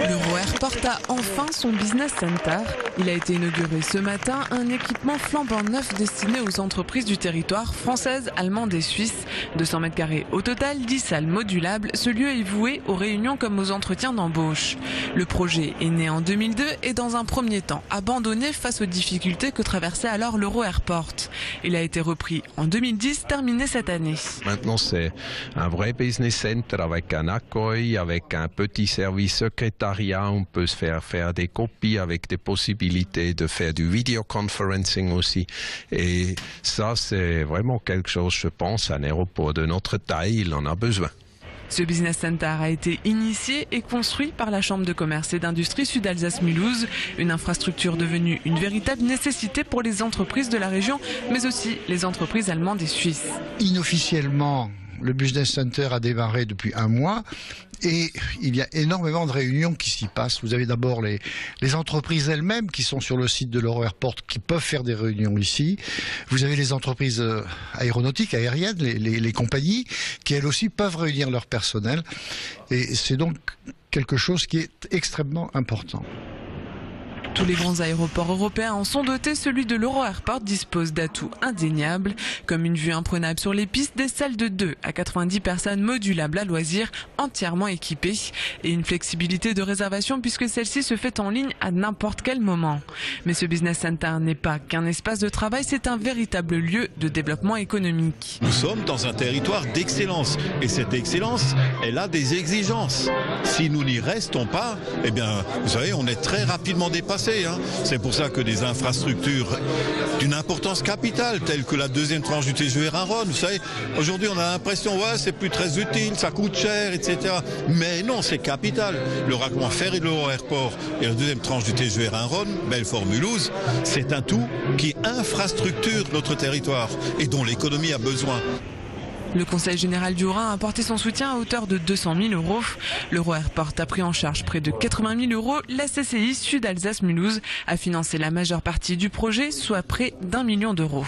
L'Euro-Airport a enfin son business center. Il a été inauguré ce matin, un équipement flambant neuf destiné aux entreprises du territoire françaises, allemandes et suisses. 200 mètres carrés au total, 10 salles modulables. Ce lieu est voué aux réunions comme aux entretiens d'embauche. Le projet est né en 2002 et dans un premier temps abandonné face aux difficultés que traversait alors l'Euro-Airport. Il a été repris en 2010, terminé cette année. Maintenant, c'est un vrai business center avec un accueil, avec un petit service secrétariat. On peut se faire des copies avec des possibilités de faire du videoconferencing aussi. Et ça, c'est vraiment quelque chose, je pense, un aéroport de notre taille, il en a besoin. Ce business center a été initié et construit par la Chambre de commerce et d'industrie Sud-Alsace-Mulhouse, une infrastructure devenue une véritable nécessité pour les entreprises de la région, mais aussi les entreprises allemandes et suisses. Inofficiellement, le business center a démarré depuis un mois et il y a énormément de réunions qui s'y passent. Vous avez d'abord les entreprises elles-mêmes qui sont sur le site de l'Euro-Airport qui peuvent faire des réunions ici. Vous avez les entreprises aéronautiques, aériennes, les compagnies qui elles aussi peuvent réunir leur personnel. Et c'est donc quelque chose qui est extrêmement important. Tous les grands aéroports européens en sont dotés. Celui de l'Euro-Airport dispose d'atouts indéniables, comme une vue imprenable sur les pistes, des salles de 2 à 90 personnes modulables à loisirs, entièrement équipées, et une flexibilité de réservation puisque celle-ci se fait en ligne à n'importe quel moment. Mais ce business center n'est pas qu'un espace de travail, c'est un véritable lieu de développement économique. Nous sommes dans un territoire d'excellence et cette excellence, elle a des exigences. Si nous n'y restons pas, eh bien, vous savez, on est très rapidement dépassé. C'est pour ça que des infrastructures d'une importance capitale, telles que la deuxième tranche du TGV Rhône, vous savez, aujourd'hui on a l'impression, ouais, c'est plus très utile, ça coûte cher, etc. Mais non, c'est capital. Le raccord ferré de l'Euro-Airport et la deuxième tranche du TGV Rhône, Belfort-Mulhouse, c'est un tout qui infrastructure notre territoire et dont l'économie a besoin. Le Conseil général du Haut-Rhin a apporté son soutien à hauteur de 200 000 €. L'Euro-Airport a pris en charge près de 80 000 €. La CCI Sud-Alsace-Mulhouse a financé la majeure partie du projet, soit près d'1 million d'euros.